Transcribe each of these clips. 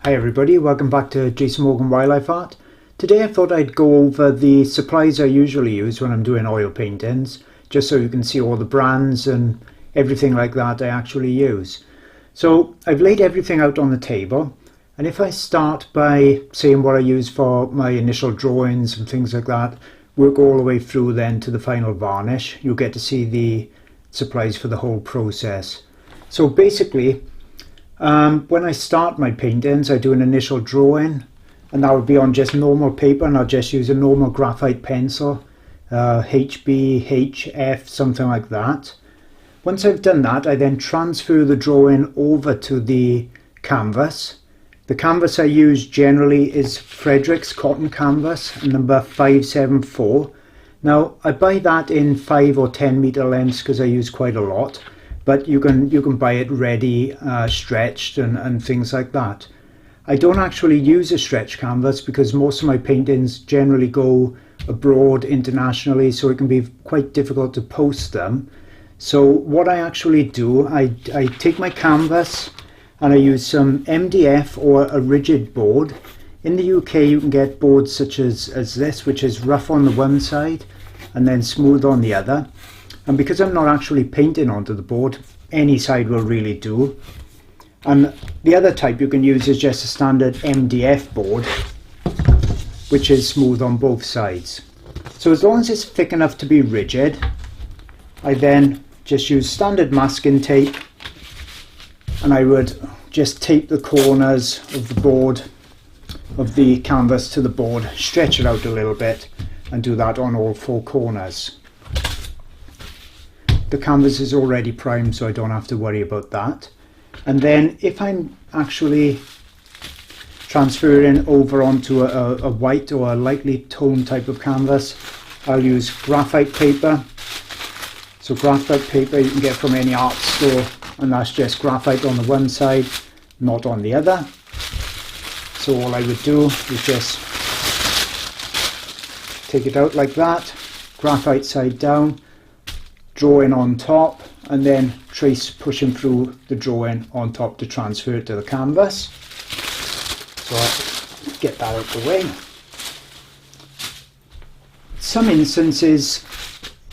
Hi everybody, welcome back to Jason Morgan Wildlife Art. Today I thought I'd go over the supplies I usually use when I'm doing oil paintings, just so you can see all the brands and everything like that I actually use. So I've laid everything out on the table, and if I start by saying what I use for my initial drawings and things like that, work all the way through then to the final varnish, you'll get to see the supplies for the whole process. So basically, when I start my paintings, I do an initial drawing, and that would be on just normal paper, and I'll just use a normal graphite pencil, HB, HF, something like that. Once I've done that, I then transfer the drawing over to the canvas. The canvas I use generally is Frederick's cotton canvas, number 574. Now I buy that in 5 or 10 meter lengths because I use quite a lot. But you can buy it ready, stretched and things like that. I don't actually use a stretch canvas because most of my paintings generally go abroad internationally, so it can be quite difficult to post them. So what I actually do, I take my canvas and I use some MDF or a rigid board. In the UK you can get boards such as this, which is rough on the one side and then smooth on the other. And because I'm not actually painting onto the board, any side will really do. And the other type you can use is just a standard MDF board, which is smooth on both sides. So as long as it's thick enough to be rigid, I then just use standard masking tape, and I would just tape the corners of the board, of the canvas to the board, stretch it out a little bit, and do that on all 4 corners. The canvas is already primed, so I don't have to worry about that. And then if I'm actually transferring over onto a white or a lightly toned type of canvas, I'll use graphite paper. So graphite paper you can get from any art store, and that's just graphite on the one side, not on the other. So all I would do is just take it out like that, graphite side down, drawing on top, and then trace pushing through the drawing on top to transfer it to the canvas. So I'll get that out of the way. Some instances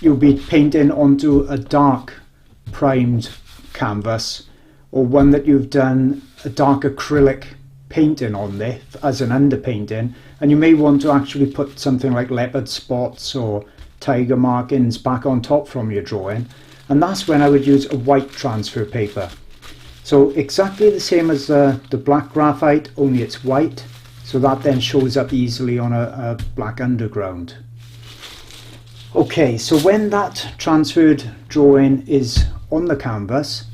you'll be painting onto a dark primed canvas, or one that you've done a dark acrylic painting on there as an underpainting, and you may want to actually put something like leopard spots or tiger markings back on top from your drawing, and that's when I would use a white transfer paper. So exactly the same as the black graphite, only it's white, so that then shows up easily on a black underground. Okay, so when that transferred drawing is on the canvas,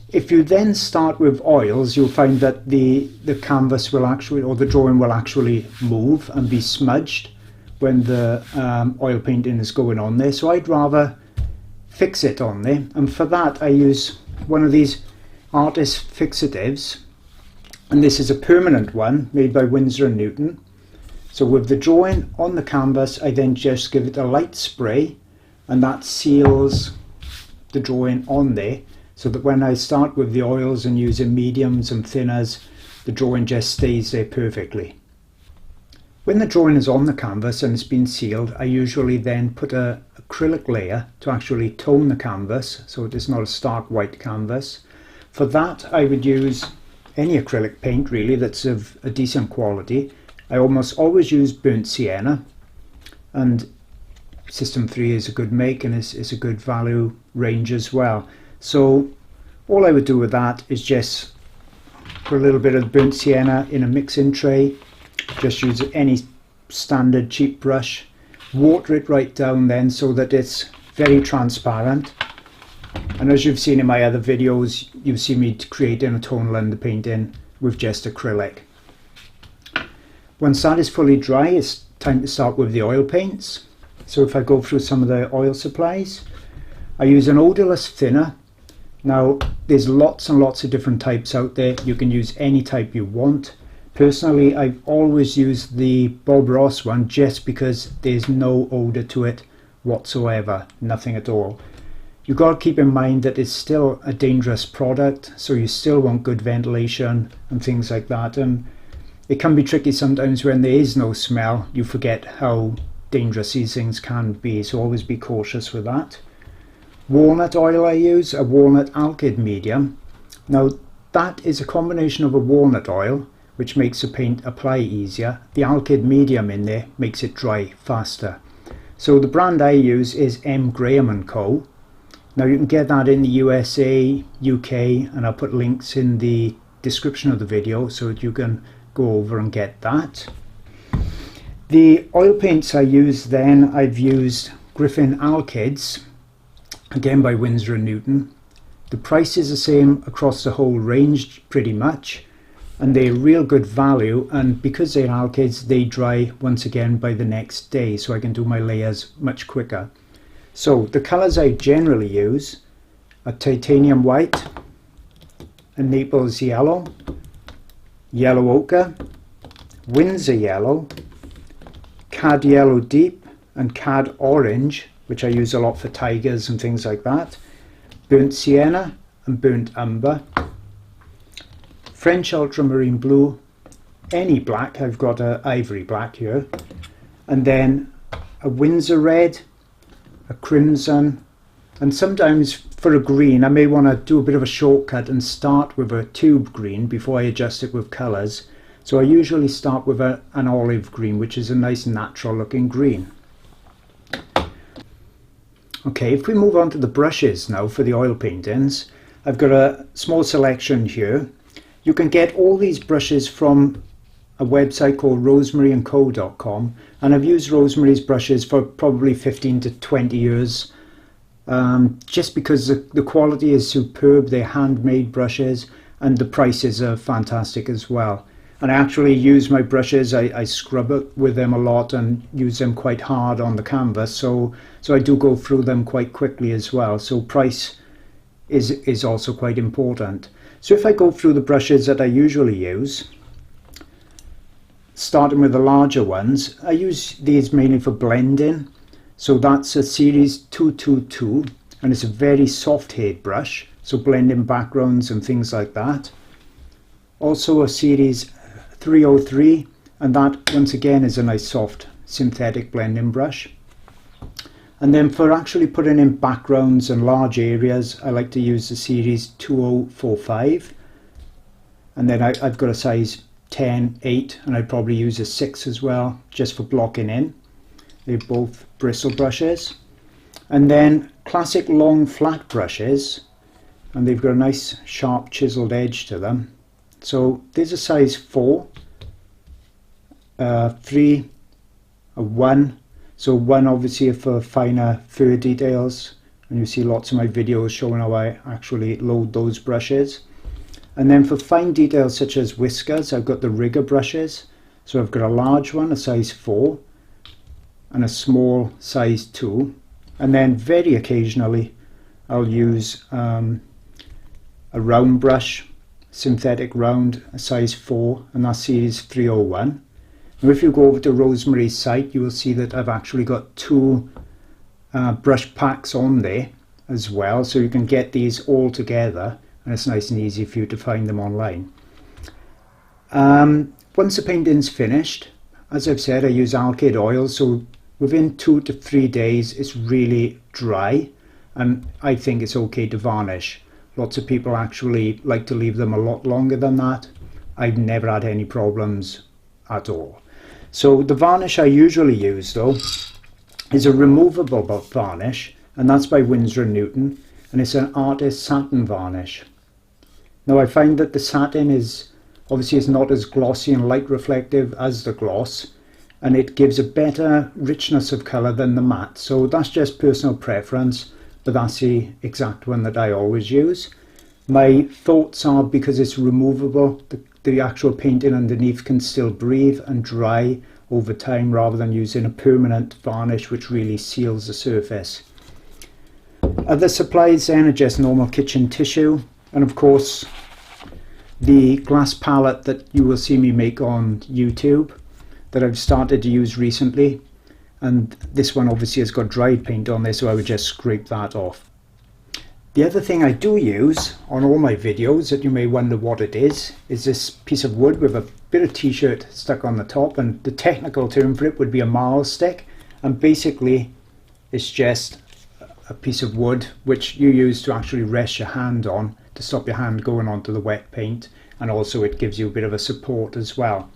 if you then start with oils, you'll find that the canvas will actually, or the drawing will actually move and be smudged when the oil painting is going on there. So I'd rather fix it on there, and for that I use one of these artist fixatives, and this is a permanent one made by Winsor & Newton. So with the drawing on the canvas, I then just give it a light spray, and that seals the drawing on there, so that when I start with the oils and using mediums and thinners, the drawing just stays there perfectly. When the drawing is on the canvas and it's been sealed, I usually then put an acrylic layer to actually tone the canvas so it is not a stark white canvas. For that I would use any acrylic paint really that's of a decent quality. I almost always use burnt sienna, and System 3 is a good make and is a good value range as well. So all I would do with that is just put a little bit of burnt sienna in a mixing tray. Just use any standard cheap brush, water it right down then so that it's very transparent, and as you've seen in my other videos, you've seen me creating a tonal underpainting with just acrylic. Once that is fully dry, it's time to start with the oil paints. So if I go through some of the oil supplies, I use an odorless thinner. Now there's lots and lots of different types out there, you can use any type you want. Personally, I've always used the Bob Ross one just because there's no odour to it whatsoever, nothing at all. You've got to keep in mind that it's still a dangerous product, so you still want good ventilation and things like that, and it can be tricky sometimes when there is no smell. You forget how dangerous these things can be, so always be cautious with that. Walnut oil I use, a walnut alkyd medium. Now that is a combination of a walnut oil, which makes the paint apply easier. The alkyd medium in there makes it dry faster. So the brand I use is M. Graham & Co. Now you can get that in the USA, UK, and I'll put links in the description of the video so that you can go over and get that. The oil paints I use then, I've used Griffin Alkyds, again by Winsor & Newton. The price is the same across the whole range pretty much, and they're real good value, and because they're alkyds they dry once again by the next day, so I can do my layers much quicker. So the colours I generally use are titanium white and Naples yellow, yellow ochre, Windsor yellow, cad yellow deep and cad orange, which I use a lot for tigers and things like that, burnt sienna and burnt umber, French ultramarine blue, any black, I've got a ivory black here, and then a Windsor red, a crimson, and sometimes for a green I may want to do a bit of a shortcut and start with a tube green before I adjust it with colours. So I usually start with an olive green, which is a nice natural looking green. Okay, if we move on to the brushes now for the oil paintings, I've got a small selection here. You can get all these brushes from a website called rosemaryandco.com, and I've used Rosemary's brushes for probably 15 to 20 years, just because the quality is superb. They're handmade brushes and the prices are fantastic as well. And I actually use my brushes, I scrub it with them a lot and use them quite hard on the canvas, so I do go through them quite quickly as well. So price is also quite important. So if I go through the brushes that I usually use, starting with the larger ones, I use these mainly for blending. So that's a series 222, and it's a very soft head brush, so blending backgrounds and things like that. Also a series 303, and that once again is a nice soft synthetic blending brush. And then for actually putting in backgrounds and large areas, I like to use the series 2045, and then I've got a size 10, 8, and I'd probably use a 6 as well, just for blocking in. They're both bristle brushes. And then classic long flat brushes, and they've got a nice sharp chiseled edge to them. So there's a size 4, 3, a 1. So 1 obviously for finer fur details, and you see lots of my videos showing how I actually load those brushes. And then for fine details such as whiskers, I've got the rigger brushes. So I've got a large one, a size 4, and a small size 2. And then very occasionally I'll use a round brush, synthetic round, a size 4, and that's series 301. Now if you go over to Rosemary's site, you will see that I've actually got 2 brush packs on there as well, so you can get these all together, and it's nice and easy for you to find them online. Once the painting's finished, as I've said, I use alkyd oil, so within 2 to 3 days it's really dry, and I think it's okay to varnish. Lots of people actually like to leave them a lot longer than that. I've never had any problems at all. So the varnish I usually use though is a removable varnish, and that's by Winsor & Newton, and it's an artist satin varnish. Now I find that the satin is obviously it's not as glossy and light reflective as the gloss, and it gives a better richness of colour than the matte. So that's just personal preference, but that's the exact one that I always use. My thoughts are, because it's removable, the actual painting underneath can still breathe and dry over time, rather than using a permanent varnish which really seals the surface. Other supplies then are just normal kitchen tissue, and of course the glass palette that you will see me make on YouTube that I've started to use recently, and this one obviously has got dried paint on there, so I would just scrape that off. The other thing I do use on all my videos that you may wonder what it is this piece of wood with a bit of t-shirt stuck on the top, and the technical term for it would be a marl stick, and basically it's just a piece of wood which you use to actually rest your hand on to stop your hand going onto the wet paint, and also it gives you a bit of a support as well.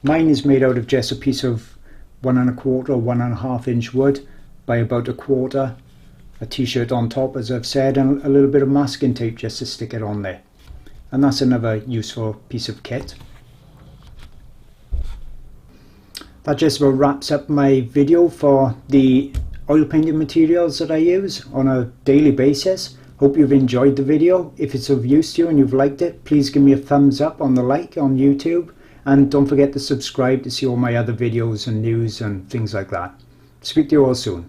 Mine is made out of just a piece of 1 1/4 or 1 1/2 inch wood by about 1/4, a t-shirt on top as I've said, and a little bit of masking tape just to stick it on there. And that's another useful piece of kit. That just about wraps up my video for the oil painting materials that I use on a daily basis. Hope you've enjoyed the video. If it's of use to you and you've liked it, please give me a thumbs up on the like on YouTube, and don't forget to subscribe to see all my other videos and news and things like that. Speak to you all soon.